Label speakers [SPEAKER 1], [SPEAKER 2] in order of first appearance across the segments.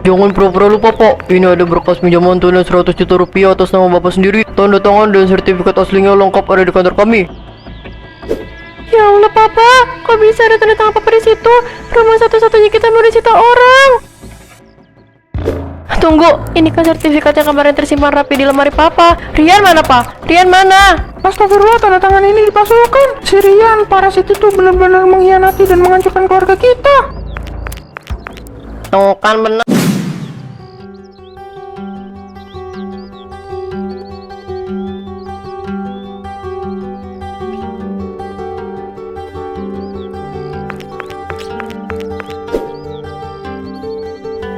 [SPEAKER 1] Jangan pura-pura lupa pak, ini ada berkas pinjaman tunai 100 juta rupiah atas nama bapak sendiri. Tanda tangan dan sertifikat aslinya lengkap ada di kantor kami. Ya Allah papa, kok bisa ada tanda tangan papa di situ? Rumah satu-satunya kita mau disita orang. Tunggu, ini kan sertifikat yang kemarin tersimpan rapi di lemari papa. Rian mana pak? Rian mana?
[SPEAKER 2] Astagfirullah, tanda tangan ini dipalsukan. Si Rian, parasit itu benar-benar mengkhianati dan menghancurkan keluarga kita.
[SPEAKER 1] Tuh kan bener.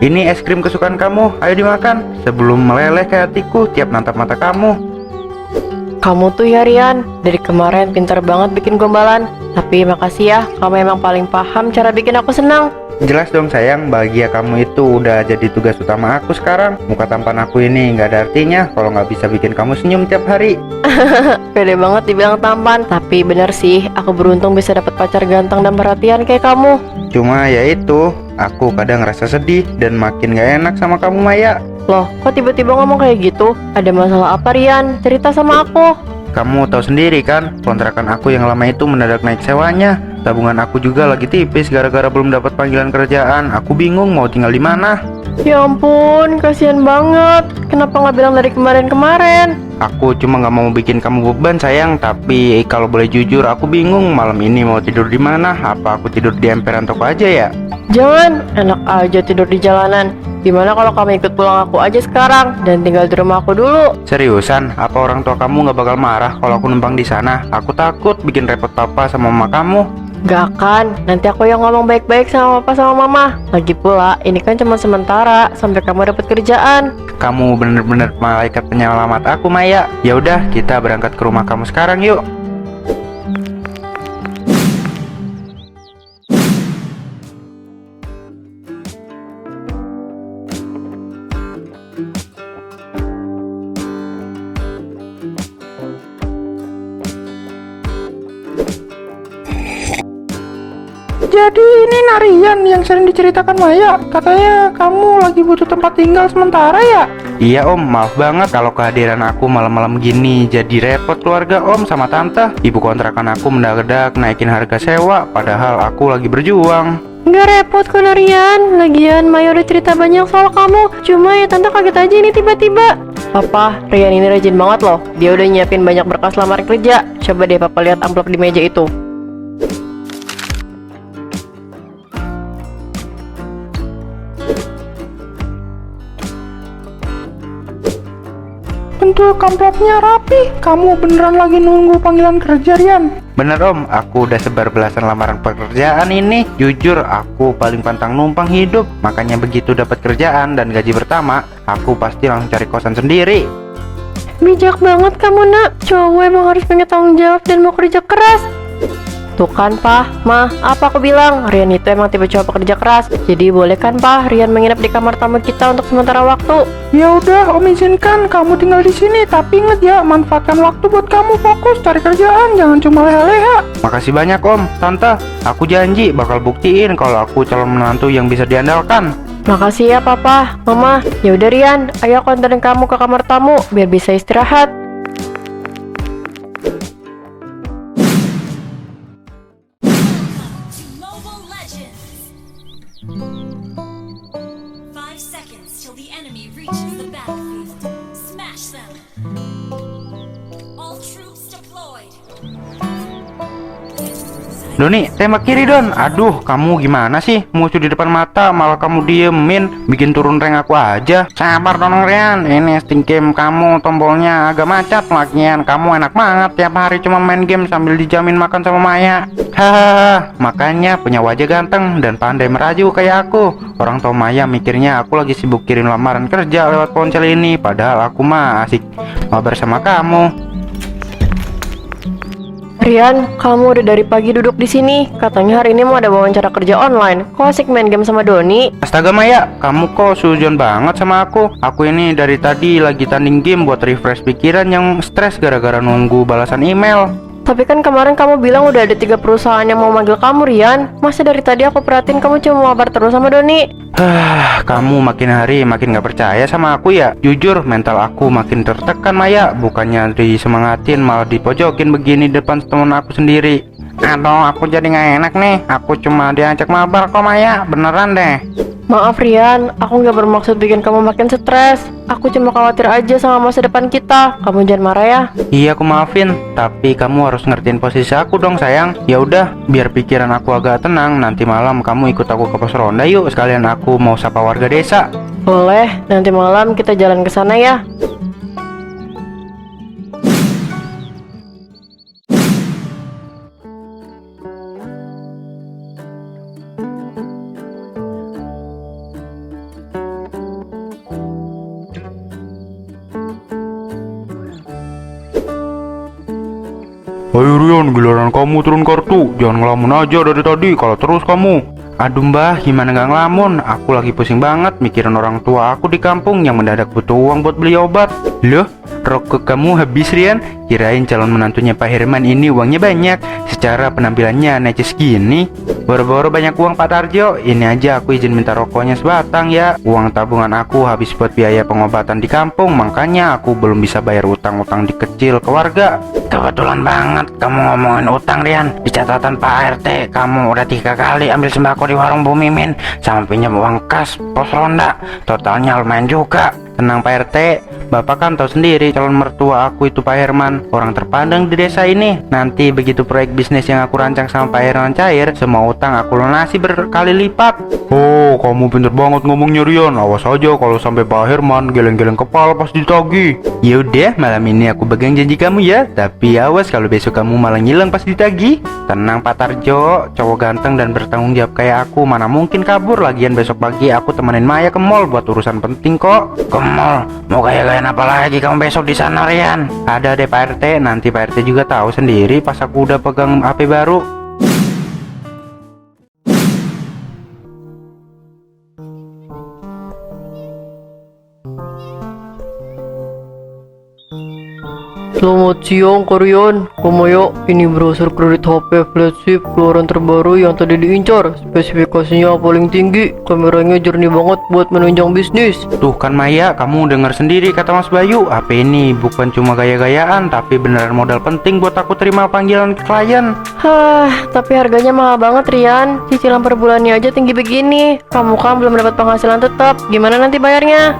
[SPEAKER 3] Ini es krim kesukaan kamu, ayo dimakan. Sebelum meleleh kayak hatiku tiap nantap mata kamu.
[SPEAKER 1] Kamu tuh ya Rian, dari kemarin pintar banget bikin gombalan. Tapi makasih ya, kamu emang paling paham cara bikin aku senang.
[SPEAKER 3] Jelas dong sayang, bahagia kamu itu udah jadi tugas utama aku sekarang. Muka tampan aku ini nggak ada artinya kalau nggak bisa bikin kamu senyum tiap hari.
[SPEAKER 1] Pede banget dibilang tampan. Tapi bener sih, aku beruntung bisa dapet pacar ganteng dan perhatian kayak kamu.
[SPEAKER 3] Cuma ya itu, aku kadang ngerasa sedih dan makin gak enak sama kamu Maya.
[SPEAKER 1] Loh, kok tiba-tiba ngomong kayak gitu? Ada masalah apa Rian? Cerita sama aku.
[SPEAKER 3] Kamu tahu sendiri kan, kontrakan aku yang lama itu mendadak naik sewanya. Tabungan aku juga lagi tipis gara-gara belum dapat panggilan kerjaan. Aku bingung mau tinggal di mana.
[SPEAKER 1] Ya ampun, kasihan banget. Kenapa nggak bilang dari kemarin-kemarin?
[SPEAKER 3] Aku cuma nggak mau bikin kamu beban sayang, tapi kalau boleh jujur aku bingung malam ini mau tidur di mana. Apa aku tidur di emperan toko aja ya?
[SPEAKER 1] Jangan, enak aja tidur di jalanan. Gimana kalau kamu ikut pulang aku aja sekarang dan tinggal di rumah aku dulu?
[SPEAKER 3] Seriusan, apa orang tua kamu nggak bakal marah kalau aku numpang di sana? Aku takut bikin repot papa sama mama kamu.
[SPEAKER 1] Gak akan, nanti aku yang ngomong baik-baik sama papa sama mama. Lagi pula, ini kan cuma sementara sampai kamu dapat kerjaan.
[SPEAKER 3] Kamu bener-bener malaikat penyelamat aku Maya. Ya udah, kita berangkat ke rumah kamu sekarang yuk.
[SPEAKER 2] Jadi ini Narian yang sering diceritakan Maya. Katanya kamu lagi butuh tempat tinggal sementara ya?
[SPEAKER 3] Iya om, maaf banget kalau kehadiran aku malam-malam gini jadi repot keluarga om sama tante. Ibu kontrakan aku mendadak naikin harga sewa, padahal aku lagi berjuang.
[SPEAKER 1] Nggak repot kok Narian. Lagian Maya udah cerita banyak soal kamu. Cuma ya tante kaget aja ini tiba-tiba. Papa, Rian ini rajin banget loh. Dia udah nyiapin banyak berkas lamaran kerja. Coba deh papa lihat amplop di meja itu.
[SPEAKER 2] Bentuk amplopnya rapi. Kamu beneran lagi nunggu panggilan kerja Rian?
[SPEAKER 3] Bener om, aku udah sebar belasan lamaran pekerjaan ini. Jujur, aku paling pantang numpang hidup. Makanya begitu dapat kerjaan dan gaji pertama, aku pasti langsung cari kosan sendiri.
[SPEAKER 1] Bijak banget kamu nak. Cowok emang harus punya tanggung jawab dan mau kerja keras. Tuh kan Pak, Ma, apa aku bilang? Rian itu emang tipe cowok pekerja keras. Jadi boleh kan Pak, Rian menginap di kamar tamu kita untuk sementara waktu?
[SPEAKER 2] Ya udah, Om izinkan kamu tinggal di sini. Tapi ingat ya, manfaatkan waktu buat kamu fokus cari kerjaan, jangan cuma leha-leha.
[SPEAKER 3] Makasih banyak om, tante. Aku janji bakal buktiin kalau aku calon menantu yang bisa diandalkan.
[SPEAKER 1] Makasih ya Papa, Mama. Ya udah Rian, ayo aku anterin kamu ke kamar tamu biar bisa istirahat.
[SPEAKER 4] Mobile Legends! 5 seconds till the enemy reaches the battlefield. Smash them! All troops deployed!
[SPEAKER 3] Doni, tembak kiri Don. Aduh, kamu gimana sih? Musuh di depan mata malah kamu diemin, bikin turun rank aku aja. Sabar Don Rian, ini Steam game kamu tombolnya agak macet. Lagian kamu enak banget tiap hari cuma main game sambil dijamin makan sama Maya. Hahaha, makanya punya wajah ganteng dan pandai merayu kayak aku. Orang tua Maya mikirnya aku lagi sibuk kirim lamaran kerja lewat ponsel ini, padahal aku mah asik mabar sama kamu.
[SPEAKER 1] Rian, kamu udah dari pagi duduk di sini. Katanya hari ini mau ada wawancara kerja online. Kok asik main game sama Doni?
[SPEAKER 3] Astaga Maya, kamu kok sujon banget sama aku. Aku ini dari tadi lagi tanding game buat refresh pikiran yang stres gara-gara nunggu balasan email.
[SPEAKER 1] Tapi kan kemarin kamu bilang udah ada 3 perusahaan yang mau manggil kamu, Rian. Masa dari tadi aku perhatiin kamu cuma mabar terus sama Doni?
[SPEAKER 3] Kamu makin hari makin gak percaya sama aku ya? Jujur, mental aku makin tertekan, Maya. Bukannya disemangatin, malah dipojokin begini depan temen aku sendiri. Aduh, aku jadi gak enak nih. Aku cuma diajak mabar kok, Maya. Beneran deh.
[SPEAKER 1] Maaf Rian, aku nggak bermaksud bikin kamu makin stres. Aku cuma khawatir aja sama masa depan kita. Kamu jangan marah ya.
[SPEAKER 3] Iya, aku maafin, tapi kamu harus ngertiin posisi aku dong, sayang. Ya udah, biar pikiran aku agak tenang, nanti malam kamu ikut aku ke pos ronda yuk. Sekalian aku mau sapa warga desa.
[SPEAKER 1] Boleh, nanti malam kita jalan ke sana ya.
[SPEAKER 3] Ayo Rian, giliran kamu turun kartu. Jangan ngelamun aja dari tadi, kalau terus kamu. Aduh mbah, gimana gak ngelamun? Aku lagi pusing banget mikirin orang tua aku di kampung yang mendadak butuh uang buat beli obat. Loh, rokok kamu habis Rian? Kirain calon menantunya Pak Herman ini uangnya banyak. Secara penampilannya necis gini. Boro-boro banyak uang Pak Tarjo. Ini aja aku izin minta rokoknya sebatang ya. Uang tabungan aku habis buat biaya pengobatan di kampung. Makanya aku belum bisa bayar utang-utang di kecil ke warga. Kebetulan banget kamu ngomongin utang Rian. Di catatan Pak RT kamu udah 3 kali ambil sembako di warung Bu Mimin sama pinjam uang kas pos ronda. Totalnya lumayan juga. Tenang Pak RT, Bapak kan tahu sendiri calon mertua aku itu Pak Herman, orang terpandang di desa ini. Nanti begitu proyek bisnis yang aku rancang sama Pak Herman cair, semua utang aku lunasi berkali lipat. Oh, kamu pinter banget ngomongnya Rian. Awas aja kalau sampai Pak Herman geleng-geleng kepala pas ditagih. Yaudah, malam ini aku pegang janji kamu ya. Tapi awas kalau besok kamu malah ngilang pas ditagih. Tenang Pak Tarjo, cowok ganteng dan bertanggung jawab kayak aku mana mungkin kabur. Lagian besok pagi aku temenin Maya ke mall buat urusan penting kok. Ke mall? Mau gaya-gayan apa lagi kamu besok di sana Rian? Ada deh Pak RT, nanti Pak RT juga tahu sendiri pas aku udah pegang HP baru.
[SPEAKER 1] Selamat siang Karian. Kamaya, ini browser kredit HP flagship keluaran terbaru yang tadi diincar. Spesifikasinya paling tinggi, kameranya jernih banget buat menunjang bisnis.
[SPEAKER 3] Tuh kan Maya, kamu dengar sendiri kata Mas Bayu. HP ini bukan cuma gaya-gayaan, tapi beneran modal penting buat aku terima panggilan klien.
[SPEAKER 1] Tapi harganya mahal banget Rian. Cicilan per bulannya aja tinggi begini. Kamu kan belum dapat penghasilan tetap. Gimana nanti bayarnya?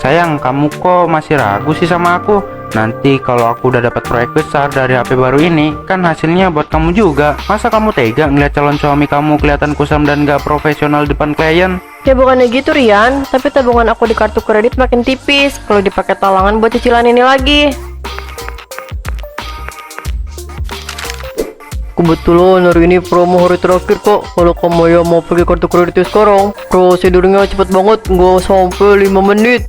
[SPEAKER 3] Sayang, kamu kok masih ragu sih sama aku? Nanti kalau aku udah dapat proyek besar dari HP baru ini, kan hasilnya buat kamu juga. Masa kamu tega ngeliat calon suami kamu kelihatan kusam dan gak profesional depan klien?
[SPEAKER 1] Ya bukannya gitu Rian, tapi tabungan aku di kartu kredit makin tipis kalau dipakai talangan buat cicilan ini lagi. Kebetulan hari ini promo hari terakhir kok. Kalau kamu ya mau pakai kartu kreditnya sekarang, prosedurnya cepet banget, nggak sampai 5 menit.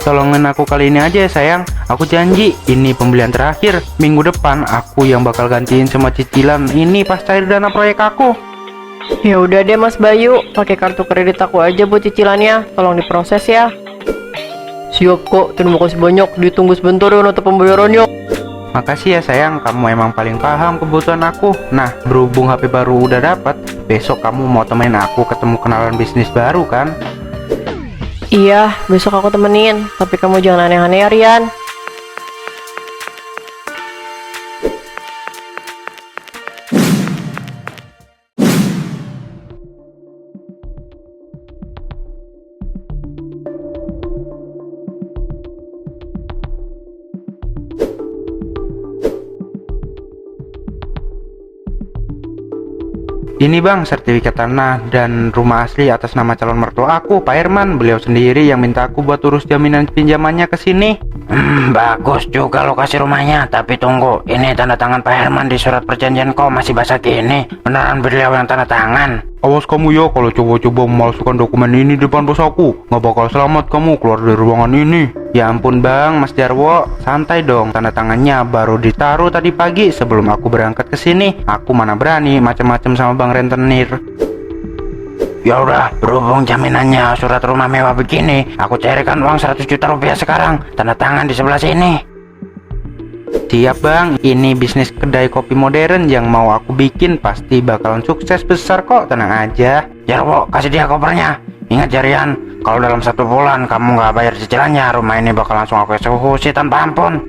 [SPEAKER 3] Tolongin aku kali ini aja ya sayang. Aku janji ini pembelian terakhir. Minggu depan aku yang bakal gantiin semua cicilan ini pas cair dana proyek aku.
[SPEAKER 1] Ya udah deh Mas Bayu, pakai kartu kredit aku aja buat cicilannya. Tolong diproses ya. Siap kok, terima kasih banyak. Ditunggu sebentar ya nota pembayarannya.
[SPEAKER 3] Makasih ya sayang, kamu emang paling paham kebutuhan aku. Nah, berhubung HP baru udah dapat, besok kamu mau temenin aku ketemu kenalan bisnis baru kan?
[SPEAKER 1] Iya, besok aku temenin. Tapi kamu jangan aneh-aneh ya Rian.
[SPEAKER 3] Ini bang, sertifikat tanah dan rumah asli atas nama calon mertua aku, Pak Herman. Beliau sendiri yang minta aku buat urus jaminan pinjamannya ke sini. Bagus juga lokasi rumahnya. Tapi tunggu, ini tanda tangan Pak Herman di surat perjanjian kok masih basah gini. Beneran beliau yang tanda tangan? Awas kamu ya kalau coba-coba memalsukan dokumen ini di depan bos aku. Nggak bakal selamat kamu keluar dari ruangan ini. Ya ampun bang, Mas Jarwo, santai dong. Tanda tangannya baru ditaruh tadi pagi sebelum aku berangkat ke sini. Aku mana berani macam-macam sama bang rentenir. Ya udah, berhubung jaminannya surat rumah mewah begini, aku cairkan uang 100 juta rupiah sekarang. Tanda tangan di sebelah sini. Siap bang, ini bisnis kedai kopi modern yang mau aku bikin pasti bakalan sukses besar kok, tenang aja. Ya Robo, kasih dia kopernya. Ingat Jarian, kalau dalam 1 bulan kamu nggak bayar cicilannya, rumah ini bakal langsung aku eksekusi tanpa ampun.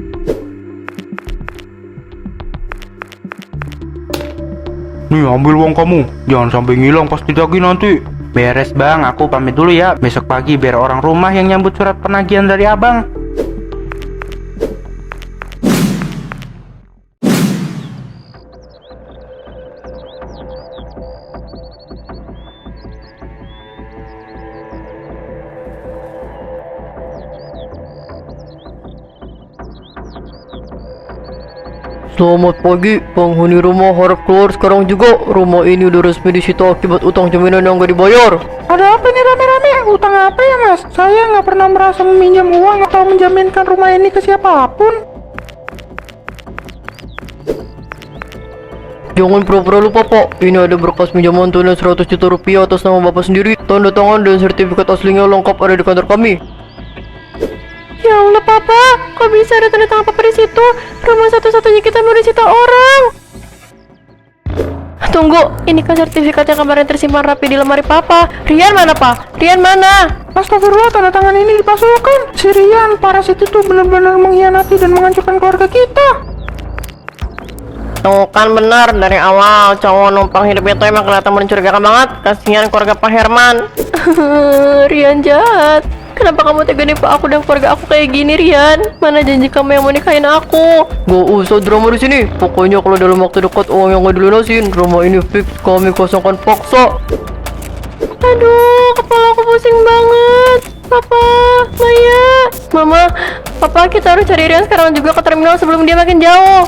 [SPEAKER 3] Nih ambil uang kamu, jangan sampai ngilang pas ditagih nanti. Beres bang, aku pamit dulu ya. Besok pagi biar orang rumah yang nyambut surat penagihan dari abang.
[SPEAKER 1] Selamat pagi, penghuni rumah harap keluar sekarang juga. Rumah ini udah resmi disita akibat utang jaminan yang gak dibayar.
[SPEAKER 2] Ada apa nih rame-rame? Utang apa ya mas? Saya nggak pernah merasa meminjam uang atau menjaminkan rumah ini ke siapapun.
[SPEAKER 1] Jangan pura-pura lupa pak, ini ada berkas pinjaman tunai 100 juta rupiah atas nama bapak sendiri. Tanda tangan dan sertifikat aslinya lengkap ada di kantor kami. Ya Allah papa, kok bisa ada tanda tangan papa di situ? Rumah satu-satunya kita mau disita orang. Tunggu, ini kan sertifikat yang kemarin tersimpan rapi di lemari papa. Rian mana pak? Rian mana?
[SPEAKER 2] Astagfirullah, tanda tangan ini dipalsukan. Si Rian, parasit itu benar-benar mengkhianati dan menghancurkan keluarga kita.
[SPEAKER 1] Tuh kan benar, dari awal cowok numpang hidup itu emang kelihatan mencurigakan banget. Kasihan keluarga Pak Herman. Rian jahat. Kenapa kamu tega nipu aku dan keluarga aku kayak gini, Rian? Mana janji kamu yang mau nikahin aku? Gak usah drama di sini. Pokoknya kalau dalam waktu dekat uang yang gak dilunasin, rumah ini fix kami kosongkan paksa. Aduh, kepala aku pusing banget. Papa, Maya, Mama, Papa, kita harus cari Rian sekarang juga ke terminal sebelum dia makin jauh.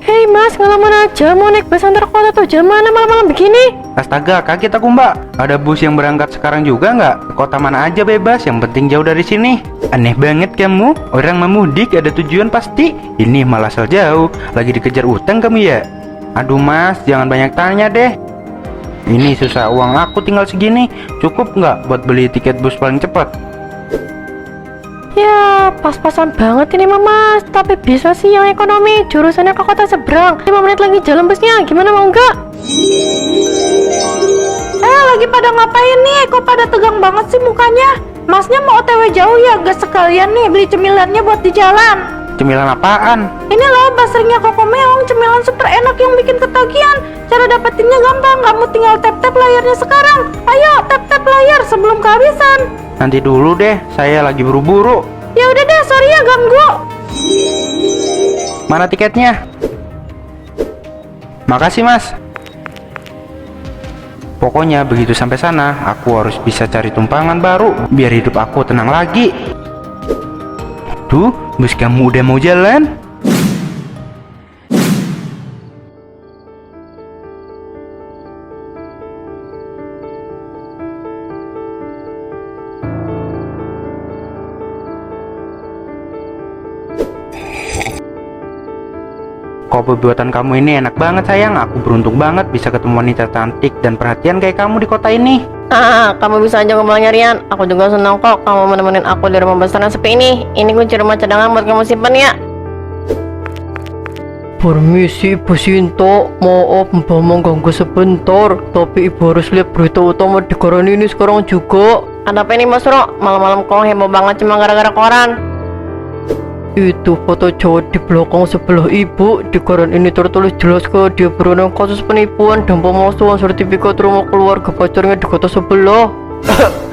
[SPEAKER 1] Hei mas, ngelamun aja, mau naik bus antar kota tuh jam mana malam-malam begini?
[SPEAKER 3] Astaga, kaget aku mbak. Ada bus yang berangkat sekarang juga nggak? Kota mana aja bebas, yang penting jauh dari sini. Aneh banget kamu, orang memudik ada tujuan pasti. Ini malah asal jauh, lagi dikejar utang kamu ya? Aduh mas, jangan banyak tanya deh. Ini susah uang aku tinggal segini, cukup nggak buat beli tiket bus paling cepat?
[SPEAKER 1] Ya, pas-pasan banget ini Mas. Tapi bisa sih yang ekonomi, jurusannya ke kota seberang. 5 menit lagi jalan busnya, gimana mau nggak?
[SPEAKER 5] Lagi pada ngapain nih? Kok pada tegang banget sih mukanya? Masnya mau OTW jauh ya? Gak sekalian nih beli cemilannya buat di jalan?
[SPEAKER 3] Cemilan apaan?
[SPEAKER 5] Ini loh basringnya Koko Meong, cemilan super enak yang bikin ketagihan. Cara dapetinnya gampang, kamu tinggal tap-tap layarnya sekarang. Ayo tap-tap layar sebelum kehabisan.
[SPEAKER 3] Nanti dulu deh, saya lagi buru-buru.
[SPEAKER 5] Ya udah deh, sorry ya ganggu.
[SPEAKER 3] Mana tiketnya? Makasih mas. Pokoknya begitu sampai sana, aku harus bisa cari tumpangan baru biar hidup aku tenang lagi. Tuh, bus kamu udah mau jalan? Kopi buatan kamu ini enak banget sayang. Aku beruntung banget bisa ketemu wanita cantik dan perhatian kayak kamu di kota ini.
[SPEAKER 1] Kamu bisa aja ngomongnya Rian. Aku juga senang kok kamu menemenin aku di rumah besar yang sepi ini. Ini kunci rumah cadangan buat kamu simpan ya. Permisi Bu Sinta, maaf Mbak mengganggu sebentar, tapi Ibu harus lihat berita utama di koran ini sekarang juga. Ada apa ini Mas Ro? Malam-malam kok heboh banget cuma gara-gara koran? Itu foto cowok di belakang sebelah ibu. Di koran ini tertulis jelas ke dia berenang kasus penipuan dan pemalsuan sertifikat rumah keluarga pacarnya di kota sebelah.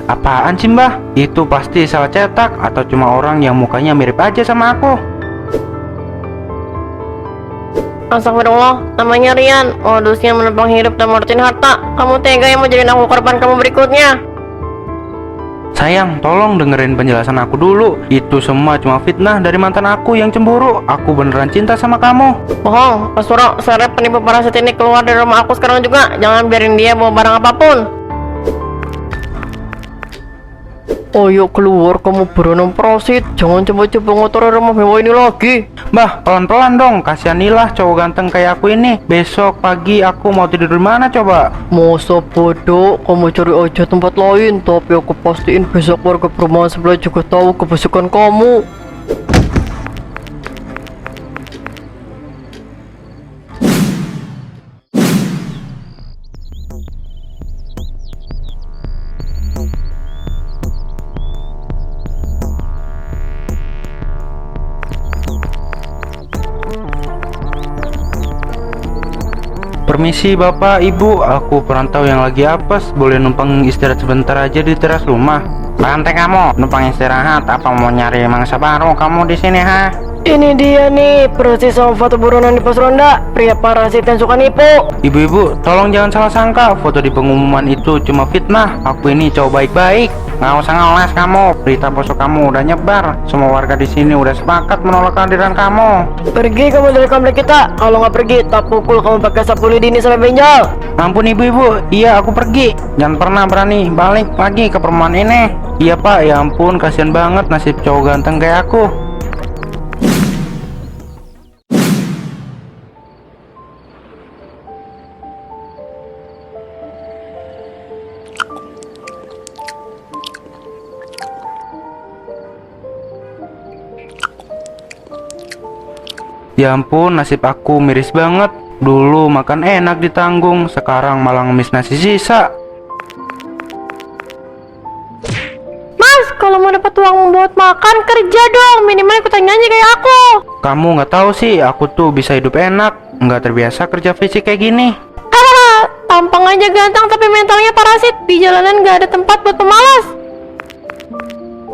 [SPEAKER 3] Apaan sih mbah? Itu pasti salah cetak atau cuma orang yang mukanya mirip aja sama aku.
[SPEAKER 1] Astagfirullah, namanya Rian, modusnya menumpang hidup dan merutin harta. Kamu tega yang mau jadiin aku korban kamu berikutnya?
[SPEAKER 3] Sayang, tolong dengerin penjelasan aku dulu. Itu semua cuma fitnah dari mantan aku yang cemburu. Aku beneran cinta sama kamu.
[SPEAKER 1] Bohong, Mas Suro, seret penipu parasit ini keluar dari rumah aku sekarang juga. Jangan biarin dia bawa barang apapun. Ayo keluar kamu beranak parasit. Jangan coba-coba ngotori rumah mewah ini lagi.
[SPEAKER 3] Mbah, pelan-pelan dong, kasihanilah cowok ganteng kayak aku ini. Besok pagi aku mau tidur di mana coba?
[SPEAKER 1] Masa bodoh, kamu cari aja tempat lain. Tapi aku pastiin besok warga perumahan sebelah juga tahu kebusukan kamu.
[SPEAKER 3] Permisi bapak, ibu, aku perantau yang lagi apes. Boleh numpang istirahat sebentar aja di teras rumah? Santai kamu, numpang istirahat apa mau nyari mangsa baru kamu di sini ha?
[SPEAKER 1] Ini dia nih, persis sama foto buronan di pos ronda. Pria parasit yang suka nipu.
[SPEAKER 3] Ibu-ibu, tolong jangan salah sangka, foto di pengumuman itu cuma fitnah. Aku ini cowok baik-baik. Nggak usah ngeles kamu, berita bosok kamu udah nyebar. Semua warga di sini udah sepakat menolak kehadiran kamu.
[SPEAKER 1] Pergi kamu dari komplek kita. Kalau nggak pergi, tak pukul kamu pakai sapu lidi ini sampai benjol.
[SPEAKER 3] Ampun ibu-ibu, iya aku pergi. Jangan pernah berani balik lagi ke perumahan ini. Iya pak, ya ampun, kasihan banget nasib cowok ganteng kayak aku. Ya ampun, nasib aku miris banget. Dulu makan enak ditanggung, sekarang malah ngemis nasi sisa.
[SPEAKER 5] Mas, kalau mau dapat uang buat makan kerja dong, minimal ikutan nyanyi kayak aku.
[SPEAKER 3] Kamu nggak tahu sih, aku tuh bisa hidup enak, nggak terbiasa kerja fisik kayak gini.
[SPEAKER 5] Tampang aja ganteng tapi mentalnya parasit. Di jalanan nggak ada tempat buat pemalas.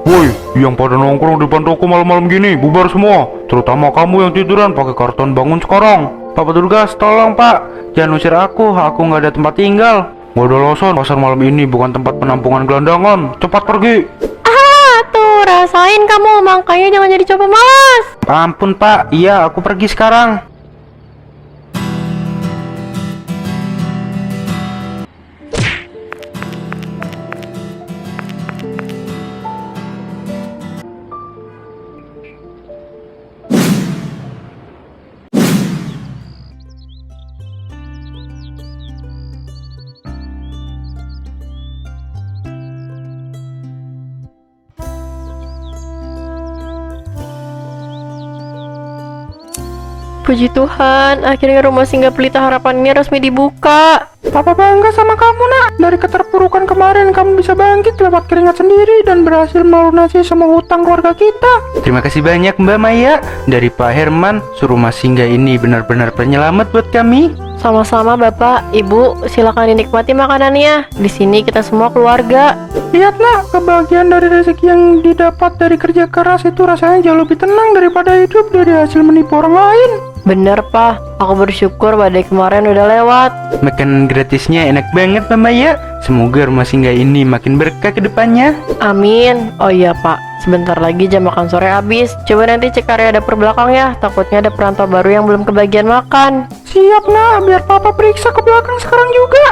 [SPEAKER 6] Woi, yang pada nongkrong di depan toko malam-malam gini, bubar semua. Terutama kamu yang tiduran pakai karton bangun sekarang.
[SPEAKER 3] Pak Petugas, tolong pak, jangan usir aku nggak ada tempat tinggal.
[SPEAKER 6] Gak ada alasan, pasar malam ini bukan tempat penampungan gelandangan. Cepat pergi.
[SPEAKER 5] Tuh rasain kamu, makanya jangan jadi coba malas.
[SPEAKER 3] Ampun pak, iya aku pergi sekarang.
[SPEAKER 1] Puji Tuhan, akhirnya rumah singgah pelita harapan ini resmi dibuka.
[SPEAKER 2] Papa bangga sama kamu nak. Dari keterpurukan kemarin kamu bisa bangkit lewat keringat sendiri dan berhasil melunasi semua hutang keluarga kita.
[SPEAKER 3] Terima kasih banyak Mbak Maya. Dari Pak Herman, rumah singgah ini benar-benar penyelamat buat kami.
[SPEAKER 1] Sama-sama Bapak, Ibu, silakan dinikmati makanannya. Di sini kita semua keluarga.
[SPEAKER 2] Lihat nak, kebahagiaan dari rezeki yang didapat dari kerja keras itu rasanya jauh lebih tenang daripada hidup dari hasil menipu orang lain.
[SPEAKER 1] Bener Pak, aku bersyukur badai kemarin udah lewat.
[SPEAKER 3] Makanan gratisnya enak banget Mbak Maya. Semoga rumah singgah ini makin berkah ke depannya.
[SPEAKER 1] Amin. Oh iya Pak, sebentar lagi jam makan sore habis. Coba nanti cek area dapur belakang ya. Takutnya ada perantau baru yang belum kebagian makan.
[SPEAKER 2] Siap nak, biar papa periksa ke belakang sekarang juga.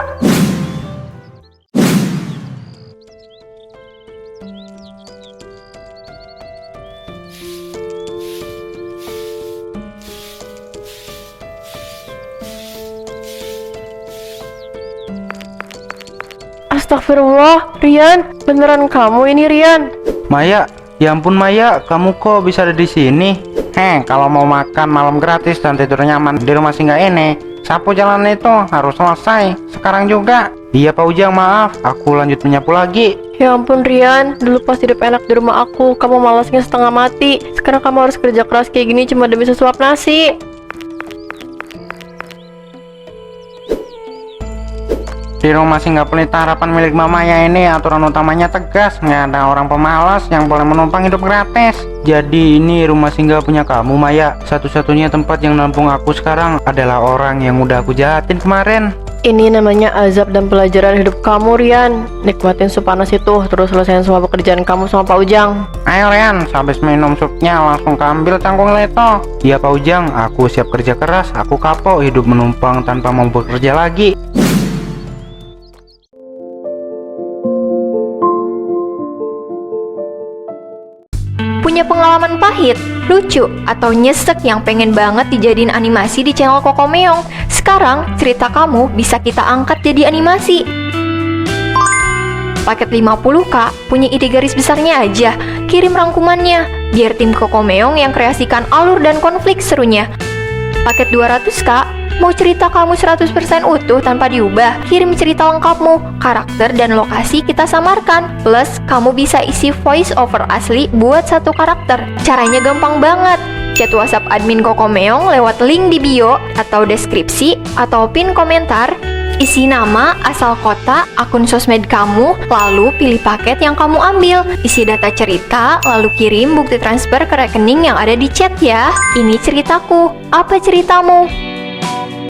[SPEAKER 1] Astagfirullah, Rian, beneran kamu ini Rian?
[SPEAKER 3] Maya, ya ampun Maya, kamu kok bisa ada di sini? Kalau mau makan malam gratis dan tidur nyaman di rumah singgah ini, sapu jalan itu harus selesai sekarang juga. Iya Pak Ujang, maaf, aku lanjut menyapu lagi.
[SPEAKER 1] Ya ampun Rian, dulu pas hidup enak di rumah aku, kamu malasnya setengah mati. Sekarang kamu harus kerja keras kayak gini cuma demi sesuap nasi.
[SPEAKER 3] Di rumah singgah pelita harapan milik Mamaya ini aturan utamanya tegas, nggak ada orang pemalas yang boleh menumpang hidup gratis. Jadi ini rumah singgah punya kamu Maya. Satu-satunya tempat yang nampung aku sekarang adalah orang yang udah aku jahatin kemarin.
[SPEAKER 1] Ini namanya azab dan pelajaran hidup kamu Rian. Nikmatin sup panas itu, terus selesaiin semua pekerjaan kamu sama Pak Ujang.
[SPEAKER 3] Ayo Rian, habis minum supnya langsung ambil cangkung leto. Iya Pak Ujang, aku siap kerja keras. Aku kapok hidup menumpang tanpa mau bekerja lagi.
[SPEAKER 7] Punya pengalaman pahit, lucu, atau nyesek yang pengen banget dijadiin animasi di channel Kokomeong? Sekarang, cerita kamu bisa kita angkat jadi animasi. Paket 50k, punya ide garis besarnya aja, kirim rangkumannya, biar tim Kokomeong yang kreasikan alur dan konflik serunya. Paket 200k, mau cerita kamu 100% utuh tanpa diubah, kirim cerita lengkapmu, karakter dan lokasi kita samarkan. Plus, kamu bisa isi voice over asli buat satu karakter. Caranya gampang banget. Chat WhatsApp admin Kokomeong lewat link di bio atau deskripsi atau pin komentar. Isi nama, asal kota, akun sosmed kamu, lalu pilih paket yang kamu ambil. Isi data cerita, lalu kirim bukti transfer ke rekening yang ada di chat ya. Ini ceritaku. Apa ceritamu?